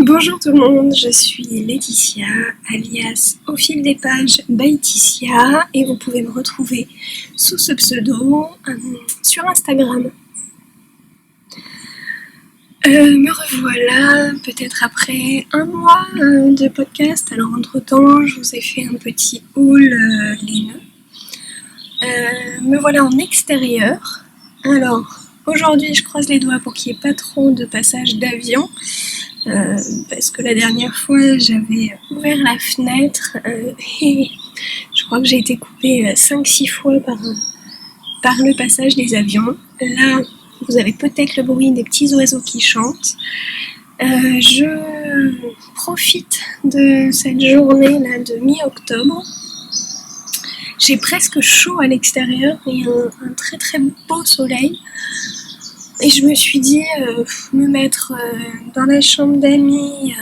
Bonjour tout le monde, je suis Laetitia, alias Au fil des pages by Ticia, et vous pouvez me retrouver sous ce pseudo sur Instagram. Me revoilà, peut-être après un mois de podcast. Alors entre-temps, je vous ai fait un petit haul laineux. Me voilà en extérieur. Alors, aujourd'hui, je croise les doigts pour qu'il n'y ait pas trop de passage d'avion. Parce que la dernière fois j'avais ouvert la fenêtre et je crois que j'ai été coupée 5-6 fois par le passage des avions. Là, vous avez peut-être le bruit des petits oiseaux qui chantent. Je profite de cette journée là de mi-octobre. J'ai presque chaud à l'extérieur et un très très beau soleil. Et je me suis dit me mettre dans la chambre d'amis,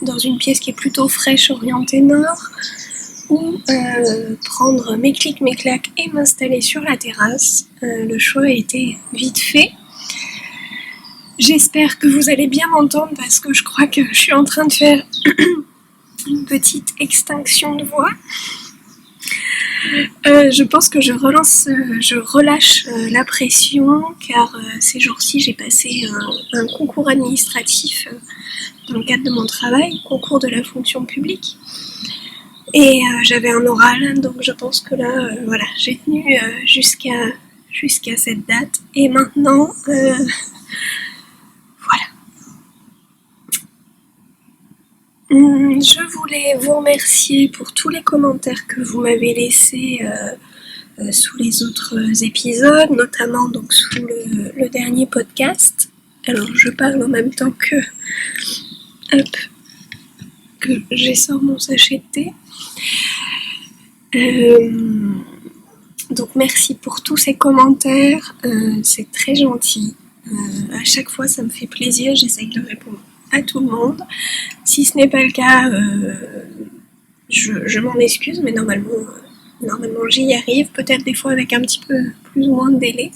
dans une pièce qui est plutôt fraîche, orientée nord, ou prendre mes clics, mes claques et m'installer sur la terrasse. Le choix a été vite fait. J'espère que vous allez bien m'entendre parce que je crois que je suis en train de faire une petite extinction de voix. Je pense que je relâche la pression car ces jours-ci j'ai passé un concours administratif dans le cadre de mon travail, concours de la fonction publique, et j'avais un oral, donc je pense que là voilà, j'ai tenu jusqu'à cette date et maintenant voilà. Je voulais vous remercier pour tous les commentaires que vous m'avez laissés sous les autres épisodes, notamment donc sous le dernier podcast. Alors je parle en même temps que j'essore mon sachet de thé. Donc merci pour tous ces commentaires, c'est très gentil. À chaque fois ça me fait plaisir, j'essaye de répondre à tout le monde. Si ce n'est pas le cas, je m'en excuse, mais normalement j'y arrive, peut-être des fois avec un petit peu plus ou moins de délai.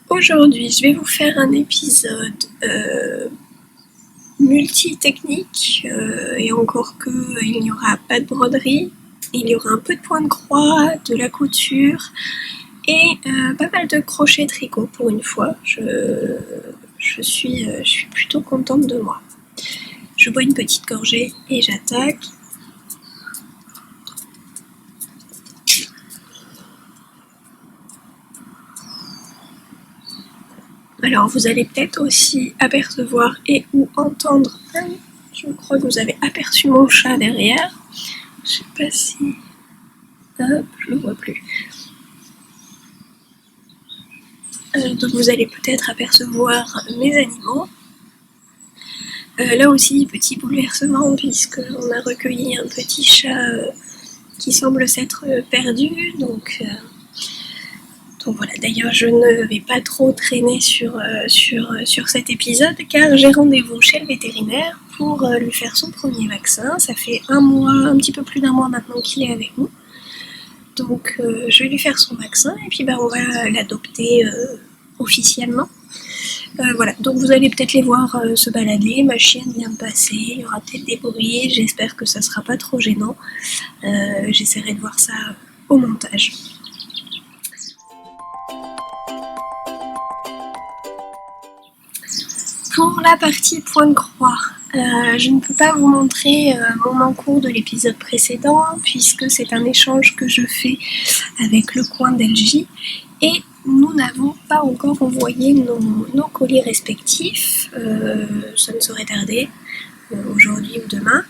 Aujourd'hui, je vais vous faire un épisode multi-technique, et encore que il n'y aura pas de broderie, il y aura un peu de point de croix, de la couture et pas mal de crochet tricot pour une fois. Je suis plutôt contente de moi. Je bois une petite gorgée et j'attaque. Alors vous allez peut-être aussi apercevoir et ou entendre, je crois que vous avez aperçu mon chat derrière, je sais pas si, hop, je le vois plus. Donc vous allez peut-être apercevoir mes animaux. Là aussi, petit bouleversement puisqu'on a recueilli un petit chat qui semble s'être perdu, donc voilà. D'ailleurs je ne vais pas trop traîner sur cet épisode car j'ai rendez-vous chez le vétérinaire pour lui faire son premier vaccin. Ça fait un petit peu plus d'un mois maintenant qu'il est avec nous, donc je vais lui faire son vaccin et puis on va l'adopter officiellement. Voilà, donc vous allez peut-être les voir se balader, ma chienne vient de passer, il y aura peut-être des bruits, j'espère que ça sera pas trop gênant. J'essaierai de voir ça au montage. Pour la partie point de croix, je ne peux pas vous montrer mon encours de l'épisode précédent puisque c'est un échange que je fais avec le coin d'LJ et nous n'avons pas encore envoyé nos colis respectifs. Ça ne saurait tarder, aujourd'hui ou demain.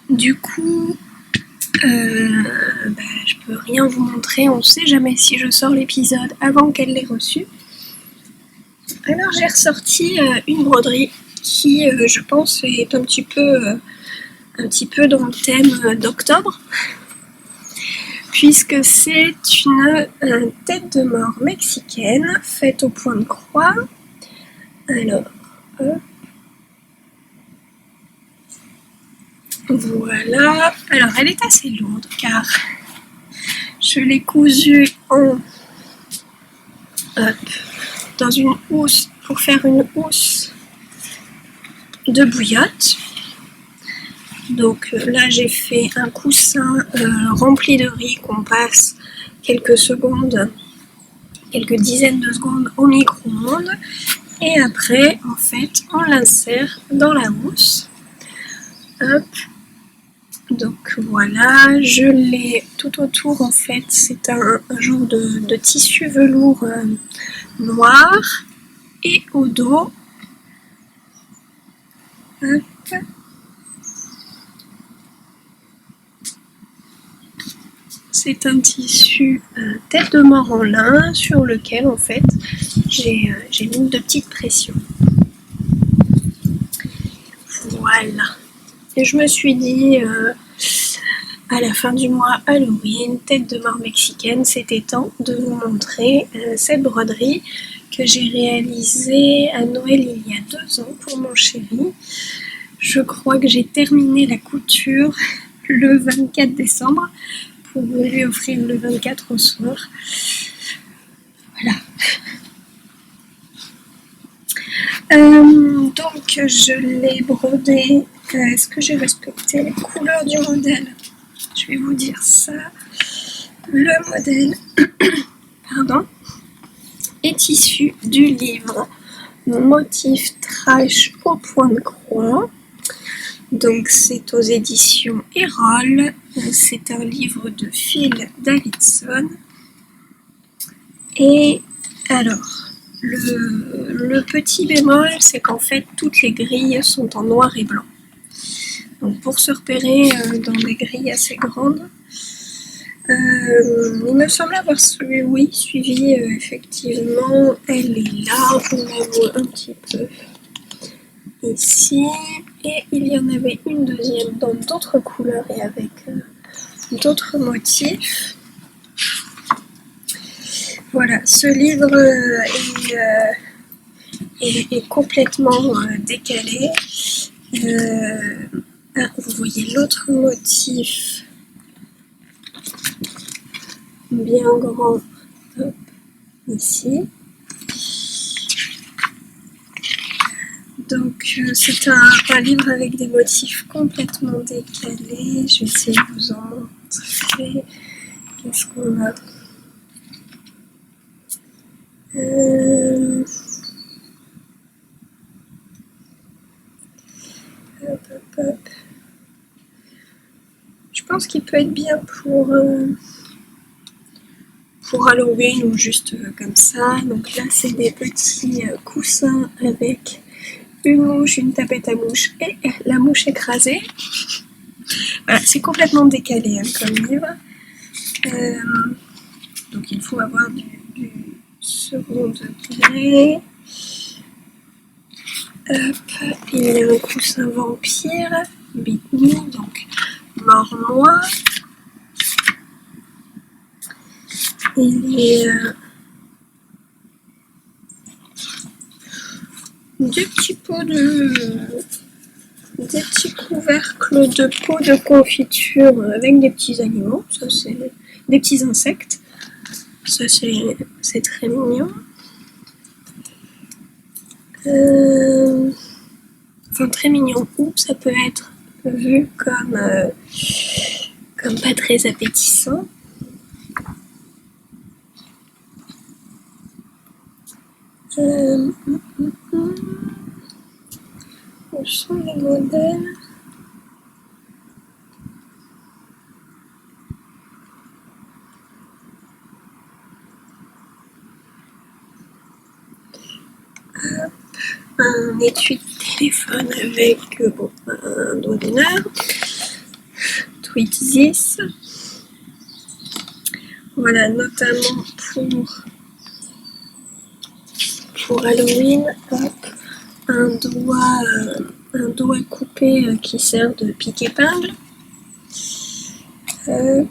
Du coup, je peux rien vous montrer, on ne sait jamais si je sors l'épisode avant qu'elle l'ait reçu. Alors j'ai ressorti une broderie qui, je pense, est un petit peu dans le thème d'octobre, puisque c'est une tête de mort mexicaine faite au point de croix. Alors, hop. Voilà. Alors elle est assez lourde car je l'ai cousue en dans une housse pour faire une housse de bouillotte. Donc là j'ai fait un coussin rempli de riz qu'on passe quelques dizaines de secondes au micro-ondes et après en fait on l'insère dans la housse. Hop. Donc voilà, je l'ai tout autour en fait, c'est un genre de tissu velours noir et au dos. Hop. C'est un tissu tête de mort en lin sur lequel en fait j'ai mis de petites pressions. Voilà. Et je me suis dit à la fin du mois Halloween, tête de mort mexicaine, c'était temps de vous montrer cette broderie que j'ai réalisée à Noël il y a 2 ans pour mon chéri. Je crois que j'ai terminé la couture le 24 décembre pour lui offrir le 24 au soir. Voilà. Donc je l'ai brodé. Est-ce que j'ai respecté les couleurs du modèle? Je vais vous dire ça. Le modèle pardon, est issu du livre Motif Trash au point de croix. Donc c'est aux éditions Erol. C'est un livre de Phil Davidson. Et alors, le petit bémol, c'est qu'en fait toutes les grilles sont en noir et blanc. Donc pour se repérer dans des grilles assez grandes, il me semble avoir suivi effectivement, elle est là, on la voit un petit peu ici, et il y en avait une deuxième dans d'autres couleurs et avec d'autres motifs. Voilà, ce livre est complètement décalé. Vous voyez l'autre motif bien grand, hop, ici. Donc c'est un livre avec des motifs complètement décalés. Je vais essayer de vous en montrer. Qu'est-ce qu'on a? Hop. Je pense qu'il peut être bien pour Halloween ou juste comme ça. Donc là c'est des petits coussins avec une mouche, une tapette à mouche et la mouche écrasée. Voilà, c'est complètement décalé comme livre. Donc il faut avoir du second degré. Hop, il y a un coussin vampire, Bitney, donc mort noir. Il y a des petits couvercles de pots de confiture avec des petits animaux, ça c'est des petits insectes, ça c'est très mignon. Enfin très mignon, ou ça peut être vu comme pas très appétissant. Où sont les modèles? Hop, un étui de téléphone avec un doigt d'honneur, Twixis. Voilà, notamment pour Halloween, hop, un doigt coupé qui sert de pique-épingle. Hop.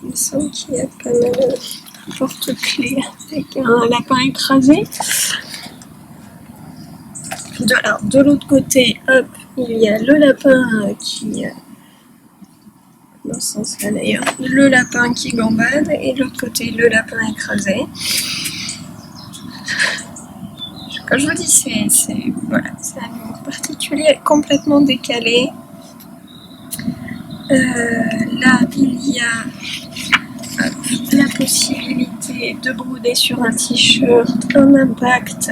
Il me semble qu'il y a pas mal de porte-clés avec un lapin écrasé. De l'autre côté, hop, il y a le lapin qui dans ce sens-là d'ailleurs. Le lapin qui gambade et de l'autre côté le lapin écrasé. Quand je vous dis, c'est un humour particulier, complètement décalé. Là, il y a la possibilité de brouder sur un t-shirt un impact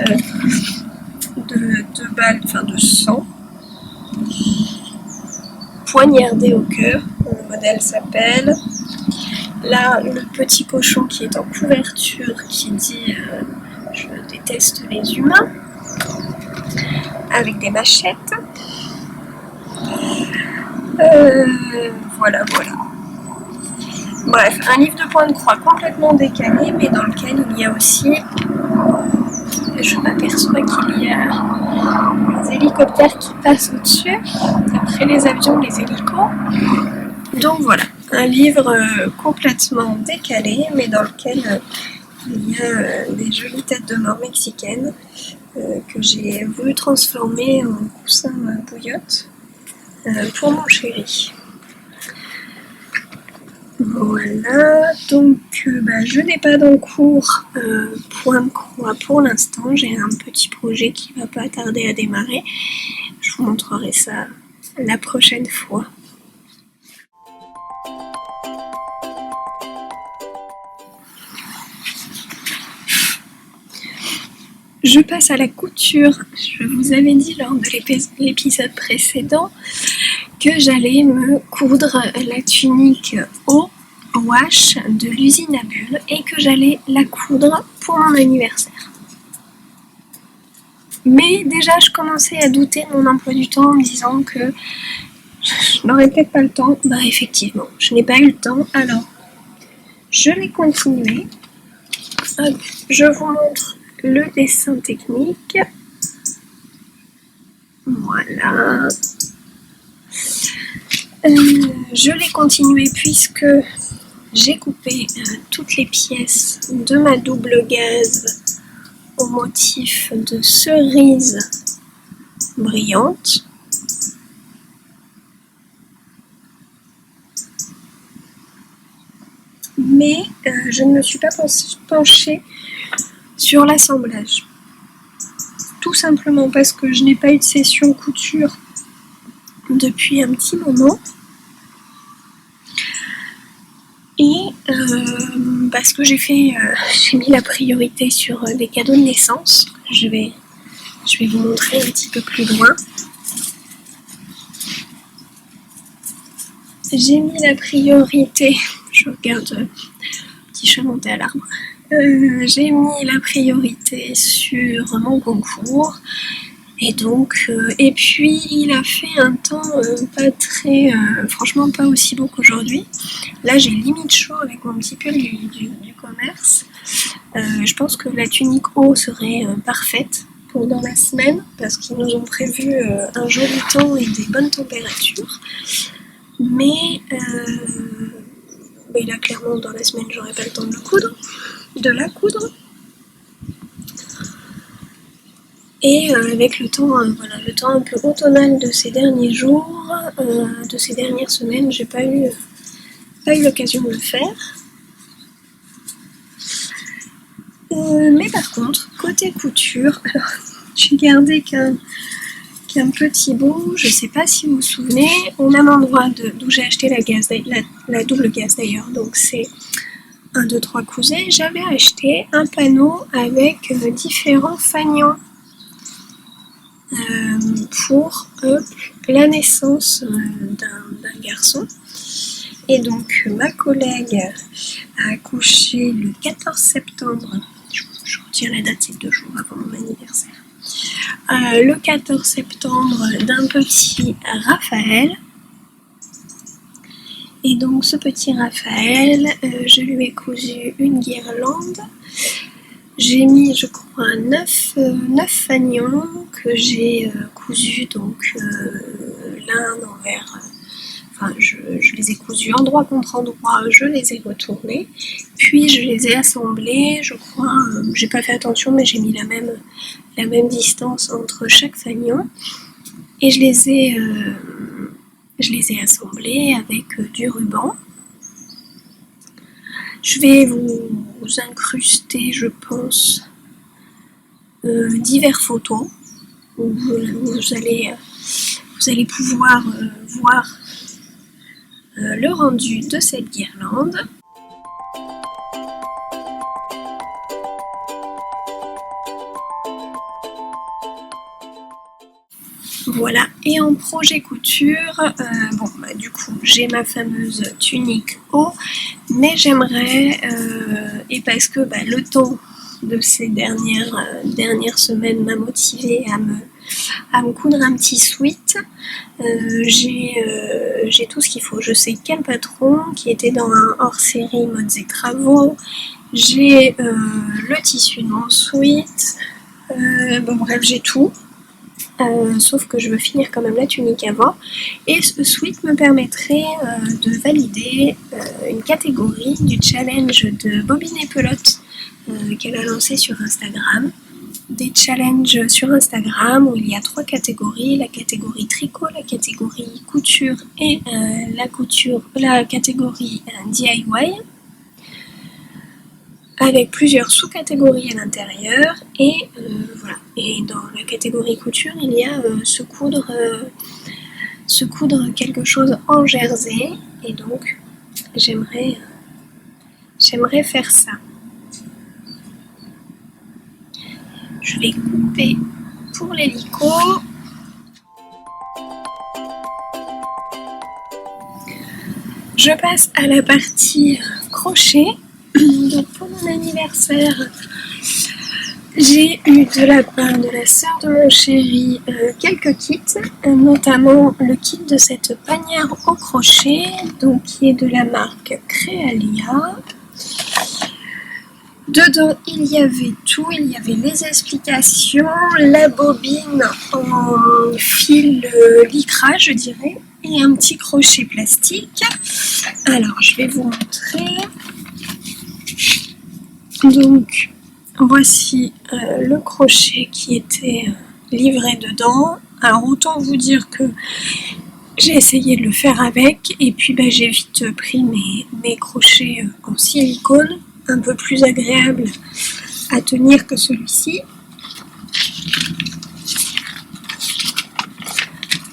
de balles, enfin de sang, poignardé au cœur, le modèle s'appelle. Là, le petit cochon qui est en couverture qui dit je déteste les humains, avec des machettes. Voilà. Bref, un livre de point de croix complètement décalé, mais dans lequel il y a aussi, je m'aperçois qu'il y a des hélicoptères qui passent au-dessus, après les avions, les hélicos. Donc voilà, un livre complètement décalé, mais dans lequel il y a des jolies têtes de mort mexicaines que j'ai voulu transformer en coussin bouillotte pour mon chéri. Voilà, donc je n'ai pas d'encours point de croix pour l'instant, j'ai un petit projet qui va pas tarder à démarrer, je vous montrerai ça la prochaine fois. Je passe à la couture. Je vous avais dit lors de l'épisode précédent que j'allais me coudre la tunique au wash de l'usine à bulles et que j'allais la coudre pour mon anniversaire. Mais déjà je commençais à douter de mon emploi du temps en me disant que je n'aurais peut-être pas le temps. Effectivement, je n'ai pas eu le temps, alors je vais continuer. Hop, je vous montre le dessin technique. Voilà. Je l'ai continué puisque j'ai coupé toutes les pièces de ma double gaze au motif de cerise brillante. Mais je ne me suis pas penchée sur l'assemblage. Tout simplement parce que je n'ai pas eu de session couture depuis un petit moment. Et parce que j'ai mis la priorité sur les cadeaux de naissance. Je vais vous montrer un petit peu plus loin. J'ai mis la priorité, je regarde petit chat monté à l'arbre. J'ai mis la priorité sur mon concours et donc et puis il a fait un temps pas très franchement pas aussi beau qu'aujourd'hui. Là j'ai limite chaud avec mon petit pull du commerce. Je pense que la tunique haut serait parfaite pour dans la semaine parce qu'ils nous ont prévu un joli temps et des bonnes températures, mais là clairement dans la semaine j'aurai pas le temps de la coudre. Et avec le temps un peu automnal de ces derniers jours, de ces dernières semaines, j'ai pas eu l'occasion de le faire. Mais par contre, côté couture, alors j'ai gardé qu'un petit bout, je sais pas si vous vous souvenez, au même endroit d'où j'ai acheté la double gaze d'ailleurs, donc c'est 1, 2, 3 cousets, j'avais acheté un panneau avec différents fanions pour la naissance d'un garçon. Et donc ma collègue a accouché le 14 septembre, je retiens la date, c'est 2 jours avant mon anniversaire, le 14 septembre d'un petit Raphaël. Et donc ce petit Raphaël, je lui ai cousu une guirlande. J'ai mis, je crois, 9 fanions que j'ai cousus, donc l'un envers... je les ai cousus endroit contre endroit, je les ai retournés, puis je les ai assemblés, je crois, j'ai pas fait attention, mais j'ai mis la même distance entre chaque fanion, et je les ai Je les ai assemblés avec du ruban. Je vais vous incruster, je pense, divers photos où vous allez pouvoir voir le rendu de cette guirlande. Voilà, et en projet couture, du coup j'ai ma fameuse tunique haut, mais j'aimerais, et parce que le temps de ces dernières semaines m'a motivée à me coudre un petit sweat, j'ai tout ce qu'il faut. Je sais quel patron qui était dans un hors-série modes et travaux, j'ai le tissu de mon sweat, bref j'ai tout. Sauf que je veux finir quand même la tunique avant, et ce sweat me permettrait de valider une catégorie du challenge de Bobine et Pelote qu'elle a lancé sur Instagram. Des challenges sur Instagram où il y a 3 catégories, la catégorie tricot, la catégorie couture et la catégorie DIY, avec plusieurs sous-catégories à l'intérieur, et voilà. Et dans la catégorie couture, il y a se coudre quelque chose en jersey, et donc j'aimerais faire ça. Je vais couper pour l'hélico. Je passe à la partie crochet. Donc pour mon anniversaire, j'ai eu de la part de la sœur de mon chéri quelques kits, notamment le kit de cette panière au crochet, donc qui est de la marque Créalia. Dedans il y avait tout, il y avait les explications, la bobine en fil lycra je dirais, et un petit crochet plastique. Alors je vais vous montrer. Donc voici le crochet qui était livré dedans. Alors autant vous dire que j'ai essayé de le faire avec, et puis j'ai vite pris mes crochets en silicone, un peu plus agréable à tenir que celui-ci.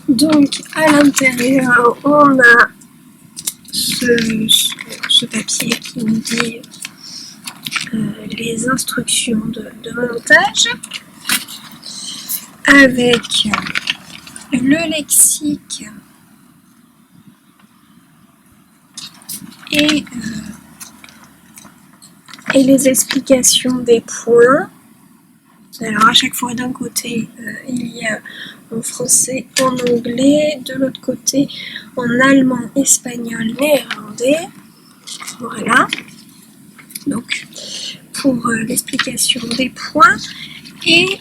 Donc à l'intérieur on a ce papier qui nous dit les instructions de montage, avec le lexique et les explications des points. Alors à chaque fois d'un côté il y a en français, en anglais, de l'autre côté en allemand, espagnol, néerlandais. Voilà. Donc pour l'explication des points, et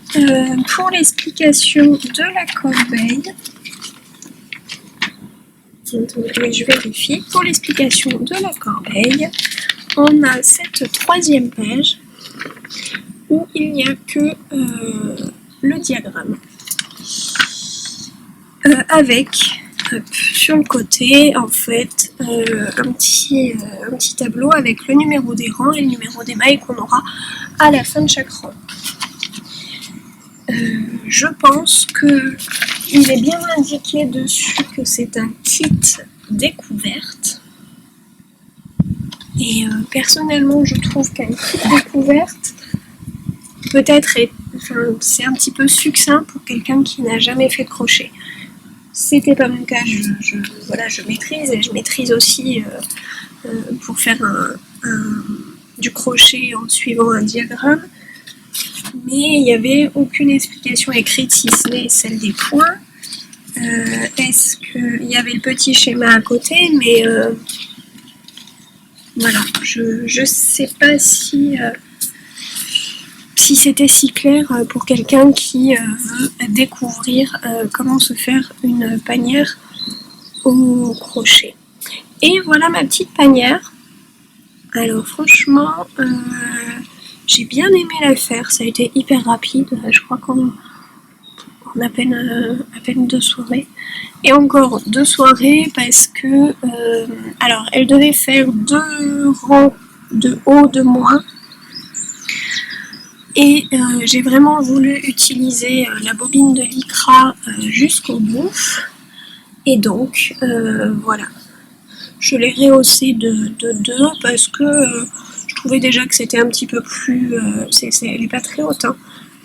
pour l'explication de la corbeille, je vérifie, pour l'explication de la corbeille, on a cette 3e page où il n'y a que le diagramme avec sur le côté en fait un petit tableau avec le numéro des rangs et le numéro des mailles qu'on aura à la fin de chaque rang. Je pense que il est bien indiqué dessus que c'est un kit découverte, et personnellement je trouve qu'un kit découverte peut-être c'est un petit peu succinct pour quelqu'un qui n'a jamais fait de crochet. C'était pas mon cas, je maîtrise, et je maîtrise aussi pour faire du crochet en suivant un diagramme, mais il n'y avait aucune explication écrite si ce n'est celle des points. Est-ce qu'il y avait le petit schéma à côté, mais voilà, je sais pas si c'était si clair pour quelqu'un qui veut découvrir comment se faire une panière au crochet. Et voilà ma petite panière. Alors franchement, j'ai bien aimé la faire, ça a été hyper rapide, je crois qu'en en à peine 2 soirées. Et encore 2 soirées parce que, alors elle devait faire 2 rangs de haut de moi. Et j'ai vraiment voulu utiliser la bobine de lycra jusqu'au bout. Et donc, voilà. Je l'ai rehaussé de 2 parce que je trouvais déjà que c'était un petit peu plus... elle n'est pas très haute, hein.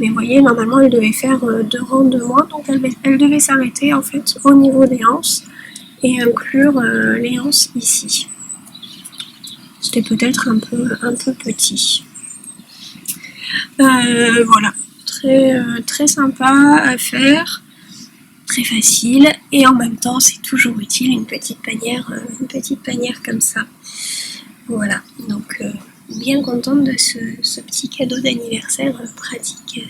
Mais vous voyez, normalement, elle devait faire 2 rangs de moins. Donc, elle devait s'arrêter, en fait, au niveau des hanches et inclure les hanches ici. C'était peut-être un peu petit. Voilà, très sympa à faire, très facile, et en même temps c'est toujours utile une petite panière comme ça. Voilà, donc bien contente de ce petit cadeau d'anniversaire pratique.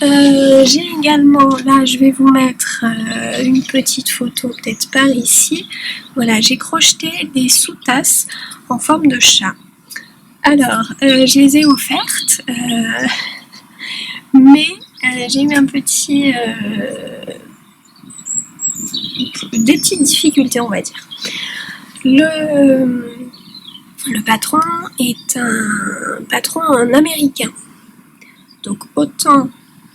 J'ai également, là je vais vous mettre une petite photo peut-être par ici. Voilà, j'ai crocheté des sous-tasses en forme de chat. Alors, je les ai offertes, mais j'ai eu des petites difficultés, on va dire. Le patron est un patron américain. Donc autant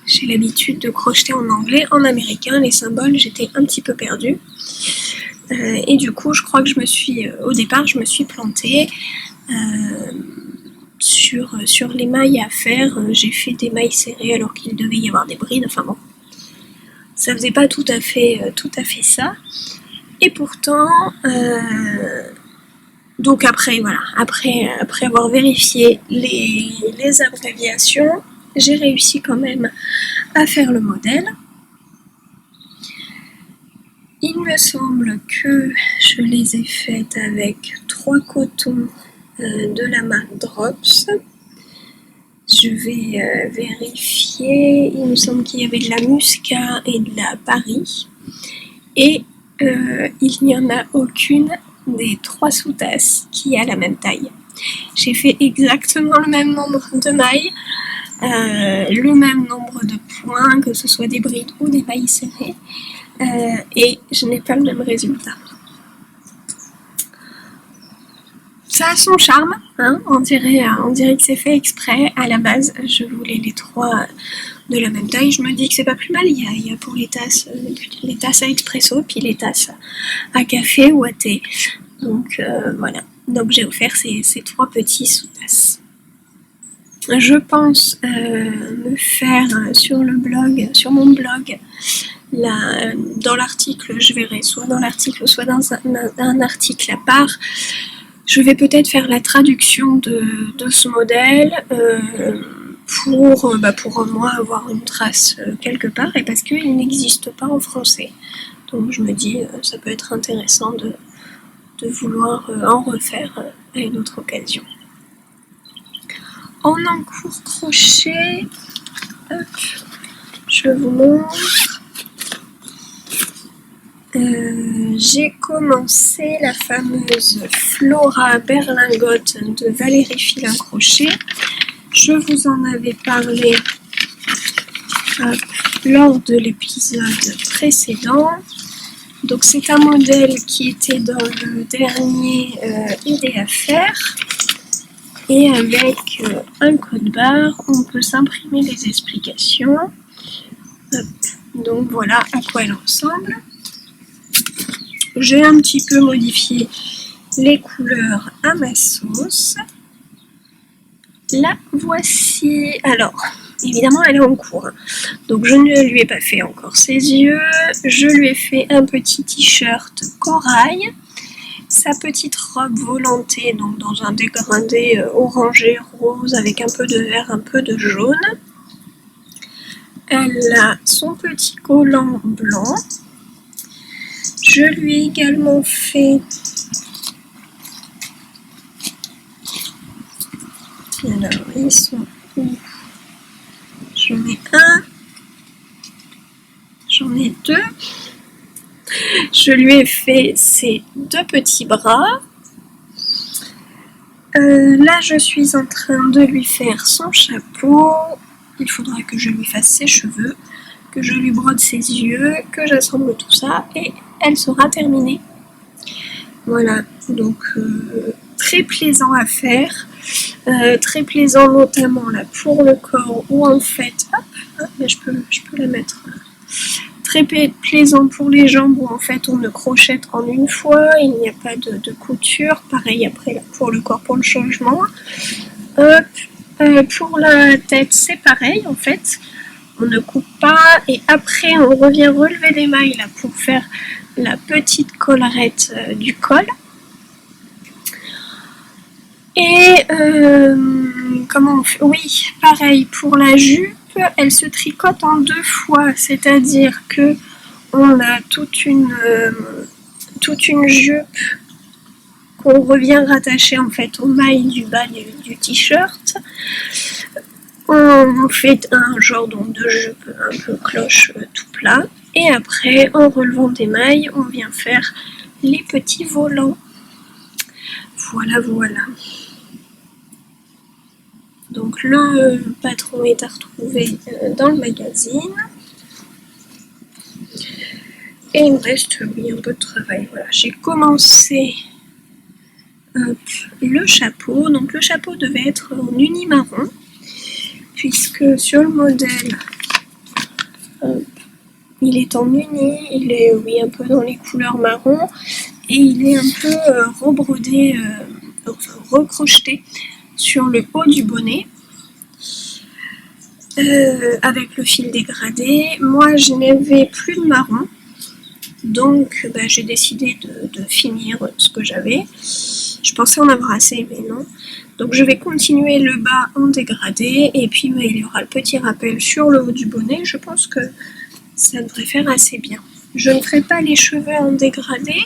j'ai l'habitude de crocheter en anglais, en américain, les symboles, j'étais un petit peu perdue. Et du coup, je crois que au départ, je me suis plantée. Sur les mailles à faire, j'ai fait des mailles serrées alors qu'il devait y avoir des brides, enfin bon, ça faisait pas tout à fait ça. Et pourtant, donc après avoir vérifié les abréviations, j'ai réussi quand même à faire le modèle. Il me semble que je les ai faites avec 3 cotons de la marque Drops. Je vais vérifier. Il me semble qu'il y avait de la Muscat et de la Paris. Et il n'y en a aucune des 3 sous-tasses qui a la même taille. J'ai fait exactement le même nombre de mailles, le même nombre de points, que ce soit des brides ou des mailles serrées, et je n'ai pas le même résultat. Ça a son charme, hein, on dirait que c'est fait exprès. À la base, je voulais les 3 de la même taille. Je me dis que c'est pas plus mal. Il y a pour les tasses à expresso, puis les tasses à café ou à thé. Donc voilà. Donc j'ai offert ces 3 petits sous-tasses. Je pense me faire sur mon blog, là, dans l'article, je verrai soit dans l'article, soit dans un article à part. Je vais peut-être faire la traduction de ce modèle pour au moins avoir une trace quelque part, et parce qu'il n'existe pas en français. Donc je me dis ça peut être intéressant de vouloir en refaire à une autre occasion. En encours crochet, hop, je vous montre. J'ai commencé la fameuse Flora berlingote de Valérie Filin Crochet. Je vous en avais parlé lors de l'épisode précédent. Donc c'est un modèle qui était dans le dernier idée à faire. Et avec un code barre, on peut s'imprimer les explications. Hop. Donc voilà à quoi elle ressemble. J'ai un petit peu modifié les couleurs à ma sauce. La voici. Alors, évidemment, elle est en cours. Donc, je ne lui ai pas fait encore ses yeux. Je lui ai fait un petit t-shirt corail. Sa petite robe volantée, donc dans un dégradé orangé rose avec un peu de vert, un peu de jaune. Elle a son petit collant blanc. Je lui ai également fait alors ils sont où? J'en ai un, j'en ai 2. Je lui ai fait ses 2 petits bras. Là je suis en train de lui faire son chapeau. il faudra que je lui fasse ses cheveux, que je lui brode ses yeux, que j'assemble tout ça et elle sera terminée. Voilà, donc très plaisant à faire, très plaisant notamment là pour le corps où en fait, hop, mais je peux la mettre. Très plaisant pour les jambes où en fait on ne crochette qu'en une fois, il n'y a pas de couture, pareil après là, pour le corps pour le changement. Pour la tête c'est pareil en fait, on ne coupe pas et après on revient relever les mailles là pour faire la petite collerette du col. Et comment on fait? Oui, pareil pour la jupe, elle se tricote en 2 fois, c'est-à-dire que on a toute une jupe qu'on revient rattacher en fait aux mailles du bas du t-shirt. On fait un genre donc de jupe un peu cloche tout plat et après en relevant des mailles on vient faire les petits volants. Voilà, voilà. Donc le patron est à retrouver dans le magazine. Et il me reste oui, un peu de travail. Voilà, j'ai commencé le chapeau. Donc le chapeau devait être en uni marron, puisque sur le modèle, il est en uni, il est oui un peu dans les couleurs marron, et il est un peu rebrodé, enfin recrocheté sur le haut du bonnet. Avec le fil dégradé. Moi je n'avais plus de marron, donc j'ai décidé de finir ce que j'avais. Je pensais en avoir assez mais non, donc je vais continuer le bas en dégradé et puis il y aura le petit rappel sur le haut du bonnet. Je pense que ça devrait faire assez bien. Je ne ferai pas les cheveux en dégradé,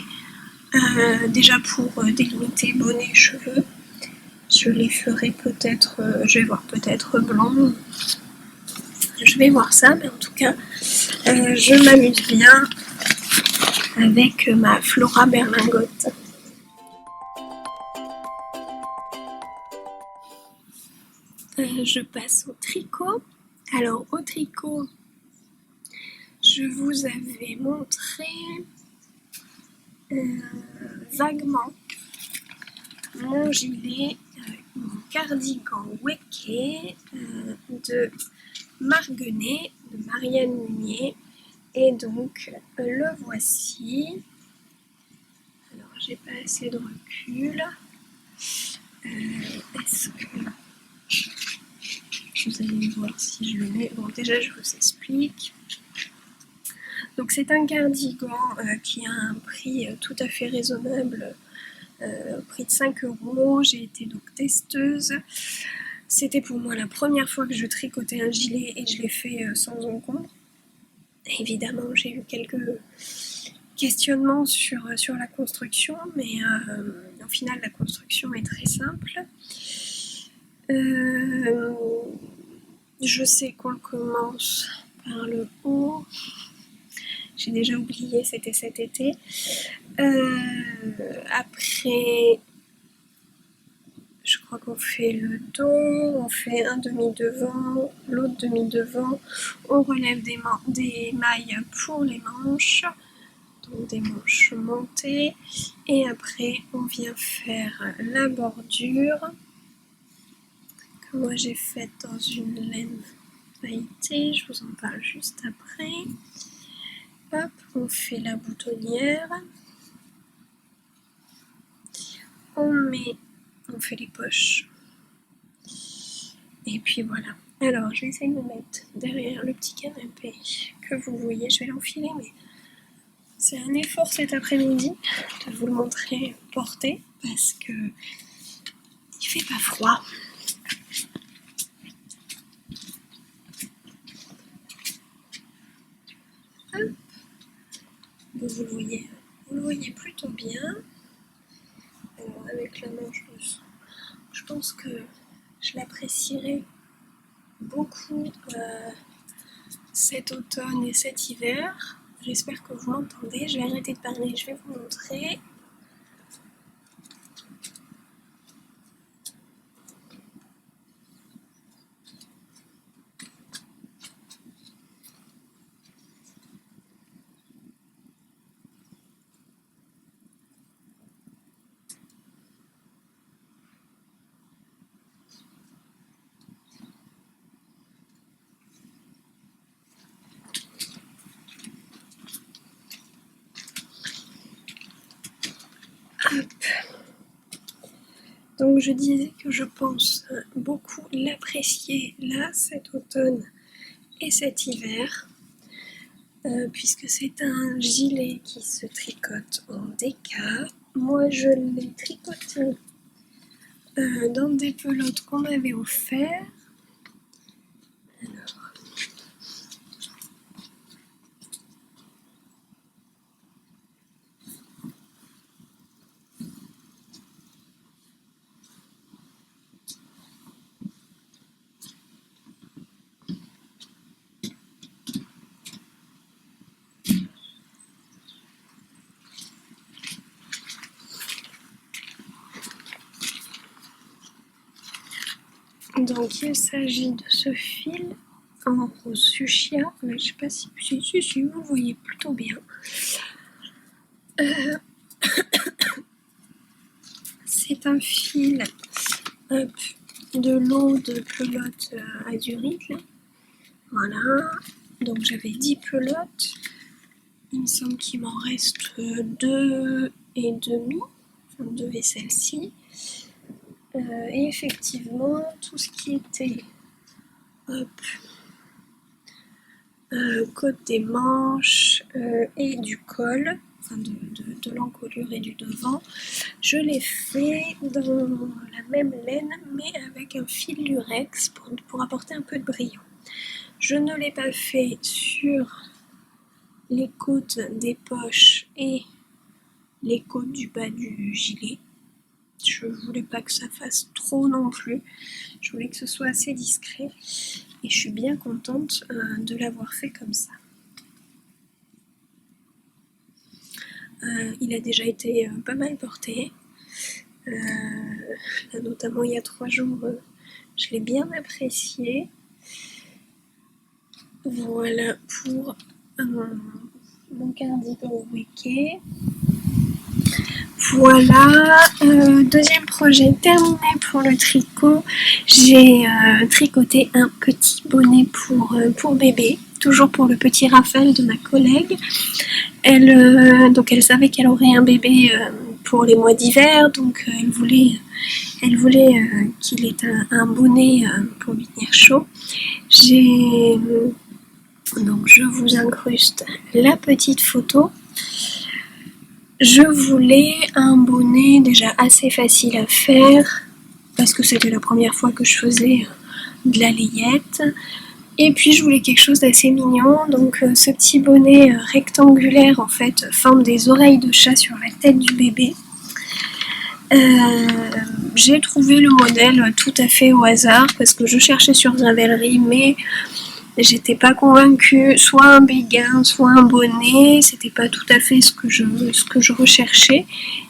déjà pour délimiter bonnet cheveux. Je les ferai peut-être, je vais voir, peut-être blanc. Je vais voir ça, mais en tout cas, je m'amuse bien avec ma Flora berlingote. Je passe au tricot. Alors au tricot, je vous avais montré vaguement mon gilet, mon cardigan Weke de Marguenet, de Marianne Munier. Et donc le voici. Alors j'ai pas assez de recul. Est-ce que vous allez voir si je le mets? Bon, déjà je vous explique. Donc c'est un cardigan qui a un prix tout à fait raisonnable, prix de 5 €. J'ai été donc testeuse. C'était pour moi la première fois que je tricotais un gilet et je l'ai fait sans encombre. Évidemment, j'ai eu quelques questionnements sur la construction, mais au final, la construction est très simple. Je sais qu'on commence par le haut. J'ai déjà oublié, c'était cet été. Après, je crois qu'on fait le dos, on fait un demi-devant, l'autre demi-devant, on relève des mailles pour les manches, donc des manches montées, et après on vient faire la bordure, que moi j'ai faite dans une laine pailletée, je vous en parle juste après. Hop, on fait la boutonnière, on fait les poches. Et puis voilà. Alors, je vais essayer de me mettre derrière le petit canapé que vous voyez. Je vais l'enfiler, mais c'est un effort cet après-midi de vous le montrer porté parce que il fait pas froid. Vous le voyez plutôt bien. Alors, avec la manche dessous, je pense que je l'apprécierai beaucoup cet automne et cet hiver. J'espère que vous m'entendez. Je vais arrêter de parler, je vais vous montrer. Hop. Donc je disais que je pense beaucoup l'apprécier là, cet automne et cet hiver, puisque c'est un gilet qui se tricote en déca. Moi je l'ai tricoté dans des pelotes qu'on m'avait offert. Alors, donc il s'agit de ce fil en rose fuchsia, mais je sais pas si vous voyez plutôt bien. C'est un fil de l'eau de pelote azurite là. Voilà, donc j'avais 10 pelotes, il me semble qu'il m'en reste 2 et demi, enfin 2 et celle-ci. Et effectivement, tout ce qui était côte des manches et du col, enfin de l'encolure et du devant, je l'ai fait dans la même laine mais avec un fil lurex pour apporter un peu de brillant. Je ne l'ai pas fait sur les côtes des poches et les côtes du bas du gilet. Je voulais pas que ça fasse trop non plus, je voulais que ce soit assez discret et je suis bien contente de l'avoir fait comme ça. Il a déjà été pas mal porté, là, notamment il y a 3 jours, je l'ai bien apprécié. Voilà pour mon cardigan wické. Voilà, deuxième projet terminé pour le tricot. J'ai tricoté un petit bonnet pour bébé, toujours pour le petit Raphaël de ma collègue. Donc elle savait qu'elle aurait un bébé pour les mois d'hiver, donc elle voulait qu'il ait un bonnet pour lui tenir chaud. Donc je vous incruste la petite photo. Je voulais un bonnet déjà assez facile à faire, parce que c'était la première fois que je faisais de la layette. Et puis je voulais quelque chose d'assez mignon, donc ce petit bonnet rectangulaire en fait forme des oreilles de chat sur la tête du bébé. J'ai trouvé le modèle tout à fait au hasard, parce que je cherchais sur Ravelry, mais j'étais pas convaincue, soit un béguin, soit un bonnet, c'était pas tout à fait ce que je recherchais.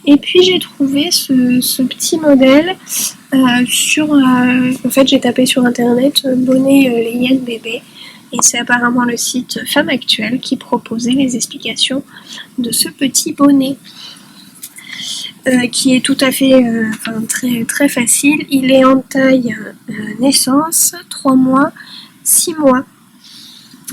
Et puis j'ai trouvé ce petit modèle en fait j'ai tapé sur internet bonnet layette bébé, et c'est apparemment le site Femme Actuelle qui proposait les explications de ce petit bonnet. Qui est tout à fait très, très facile. Il est en taille naissance, 3 mois, 6 mois.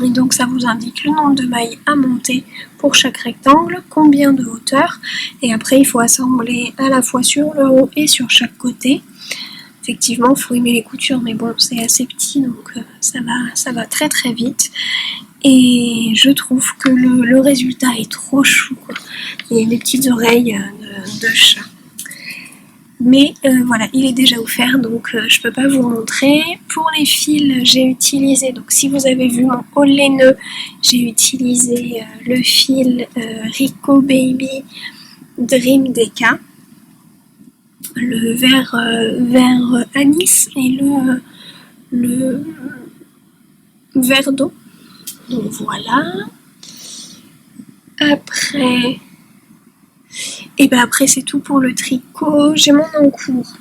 Et donc ça vous indique le nombre de mailles à monter pour chaque rectangle, combien de hauteur, et après il faut assembler à la fois sur le haut et sur chaque côté. Effectivement, il faut aimer les coutures, mais bon, c'est assez petit, donc ça va très très vite. Et je trouve que le résultat est trop chou, quoi. Il y a des petites oreilles de chat. Mais voilà, il est déjà offert, donc je peux pas vous montrer. Pour les fils, j'ai utilisé, donc si vous avez vu mon haul laineux, j'ai utilisé le fil Rico Baby Dream Deca, le vert anis et le vert d'eau. Donc voilà. Après, c'est tout pour le tricot. J'ai mon encours.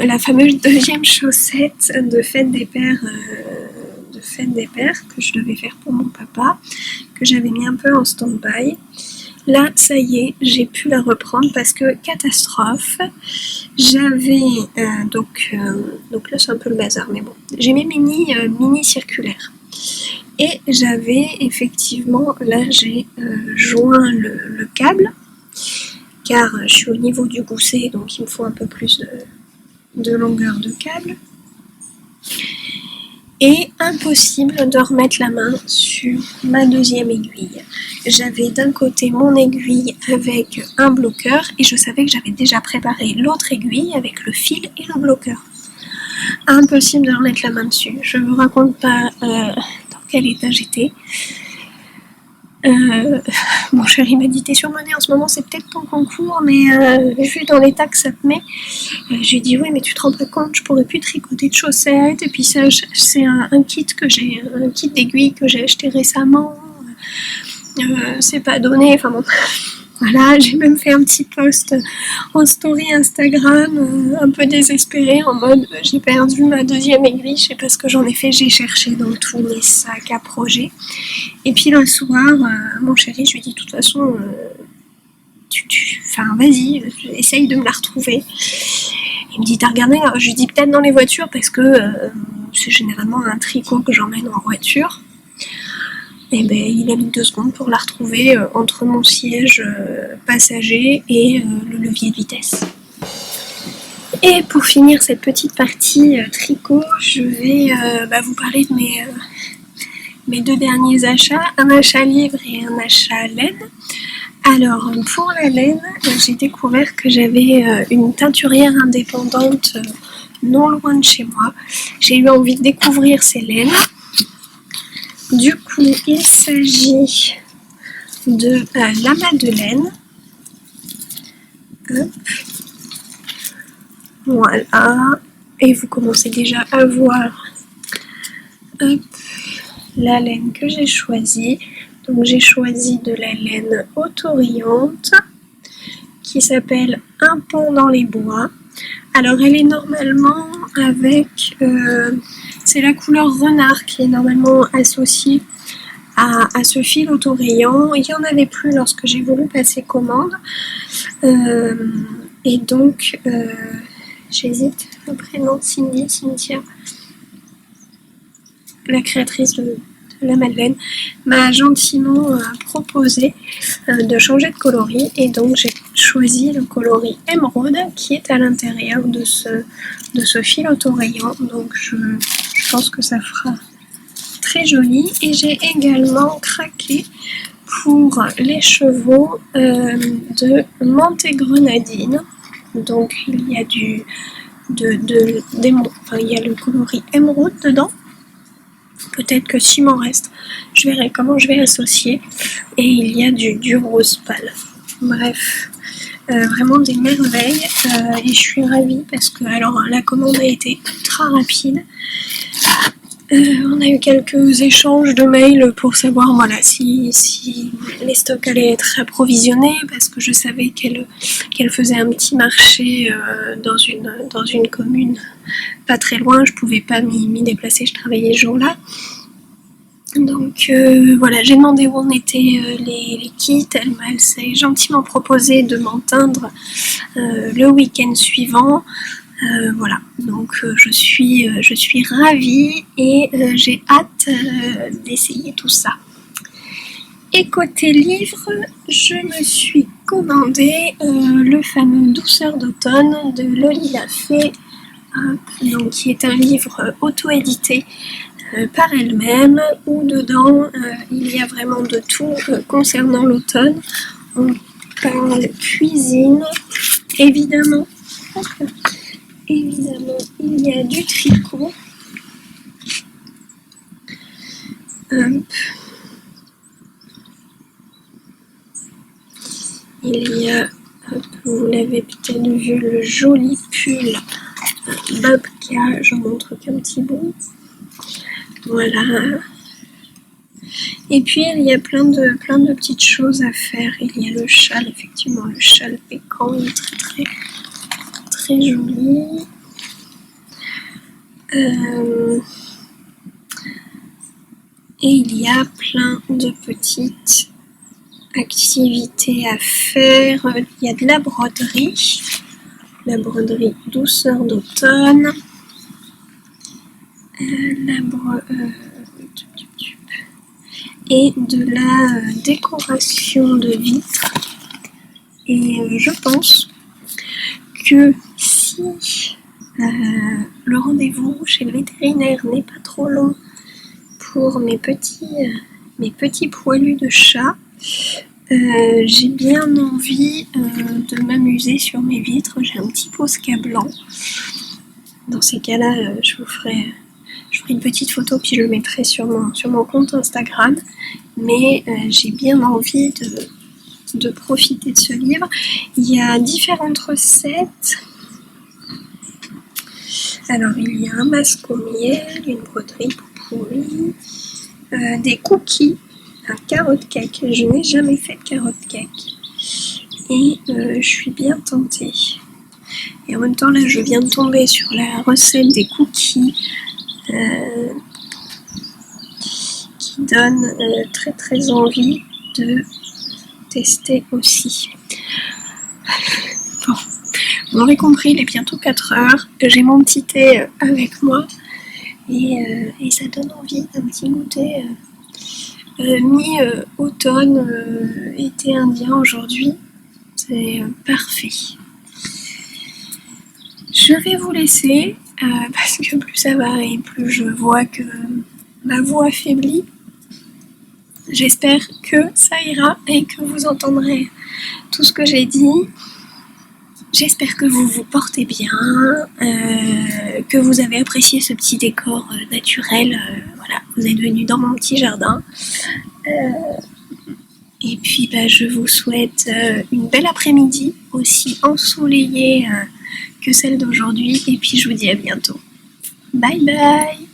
La fameuse deuxième chaussette de fête des pères que je devais faire pour mon papa, que j'avais mis un peu en stand-by. Là, ça y est, j'ai pu la reprendre parce que catastrophe. J'avais donc là c'est un peu le bazar, mais bon, j'ai mes mini circulaires. Et j'avais effectivement, là j'ai joint le câble car je suis au niveau du gousset, donc il me faut un peu plus de longueur de câble. Et impossible de remettre la main sur ma deuxième aiguille. J'avais d'un côté mon aiguille avec un bloqueur et je savais que j'avais déjà préparé l'autre aiguille avec le fil et le bloqueur. Impossible de remettre la main dessus. Je ne vous raconte pas dans quel état j'étais. Mon chéri m'a dit t'es surmenée en ce moment, c'est peut-être ton concours, mais vu dans l'état que ça te met, je lui ai dit oui, mais tu te rends pas compte, je pourrais plus tricoter de chaussettes, et puis ça, c'est un kit d'aiguilles que j'ai acheté récemment, c'est pas donné, enfin bon. Voilà, j'ai même fait un petit post en story Instagram, un peu désespérée, en mode j'ai perdu ma deuxième aiguille, je sais pas ce que j'en ai fait, j'ai cherché dans tous mes sacs à projets. Et puis le soir, mon chéri, je lui ai dit de toute façon, vas-y, essaye de me la retrouver. Il me dit t'as regardé? Je lui dis peut-être dans les voitures parce que c'est généralement un tricot que j'emmène en voiture. Et ben, il a mis 2 secondes pour la retrouver entre mon siège passager et le levier de vitesse. Et pour finir cette petite partie tricot, je vais vous parler de mes 2 derniers achats, un achat livre et un achat laine. Alors pour la laine, j'ai découvert que j'avais une teinturière indépendante non loin de chez moi. J'ai eu envie de découvrir ces laines. Du coup, il s'agit de la Madeleine. Hop. Voilà. Et vous commencez déjà à voir la laine que j'ai choisie. Donc j'ai choisi de la laine autoriante qui s'appelle Un pont dans les bois. Alors elle est normalement avec... c'est la couleur renard qui est normalement associée à ce fil autorayant. Il n'y en avait plus lorsque j'ai voulu passer commande. Et donc, j'hésite, le prénom Cynthia, la créatrice de la Madeleine, m'a gentiment proposé de changer de coloris. Et donc, j'ai choisi le coloris émeraude qui est à l'intérieur de ce fil autorayant. Donc, je pense que ça fera très joli. Et j'ai également craqué pour les chevaux de menthe et grenadine. Donc il y a il y a le coloris émeraude dedans. Peut-être que s'il m'en reste, je verrai comment je vais associer. Et il y a du rose pâle. Bref, vraiment des merveilles. Et je suis ravie parce que alors la commande a été ultra rapide. On a eu quelques échanges de mails pour savoir voilà, si les stocks allaient être approvisionnés, parce que je savais qu'elle faisait un petit marché dans une commune pas très loin. Je pouvais pas m'y déplacer, je travaillais ce jour-là. Donc voilà, j'ai demandé où en étaient les kits. Elle s'est gentiment proposé de m'en teindre le week-end suivant. Voilà, donc je suis ravie et j'ai hâte d'essayer tout ça. Et côté livre, je me suis commandé le fameux Douceur d'automne de Loli Lafay, donc qui est un livre auto-édité par elle-même, où dedans il y a vraiment de tout concernant l'automne. On parle cuisine, évidemment, il y a du tricot. Il y a, vous l'avez peut-être vu, le joli pull Babka. Je montre qu'un petit bout. Voilà. Et puis il y a plein de petites choses à faire. Il y a le châle, effectivement, le châle pécan, il est très très très joli. Et il y a plein de petites activités à faire. Il y a de la broderie Douceur d'automne, et de la décoration de vitres. Et je pense que si le rendez-vous chez le vétérinaire n'est pas trop long pour mes petits poilus de chat, j'ai bien envie de m'amuser sur mes vitres. J'ai un petit Posca blanc. Dans ces cas-là, je ferai une petite photo puis je le mettrai sur mon compte Instagram. Mais j'ai bien envie de profiter de ce livre. Il y a différentes recettes. Alors il y a un masque au miel, une broderie pour poulie, des cookies, un carotte cake. Je n'ai jamais fait de carotte cake. Et je suis bien tentée. Et en même temps là je viens de tomber sur la recette des cookies qui donne très très envie de tester aussi. Bon, vous l'aurez compris, il est bientôt 4 heures, j'ai mon petit thé avec moi et ça donne envie d'un petit goûter mi-automne, été indien aujourd'hui. C'est parfait. Je vais vous laisser parce que plus ça va et plus je vois que ma voix affaiblit. J'espère que ça ira et que vous entendrez tout ce que j'ai dit. J'espère que vous vous portez bien, que vous avez apprécié ce petit décor naturel. Voilà, vous êtes venus dans mon petit jardin. Et puis je vous souhaite une belle après-midi, aussi ensoleillée que celle d'aujourd'hui. Et puis je vous dis à bientôt. Bye bye!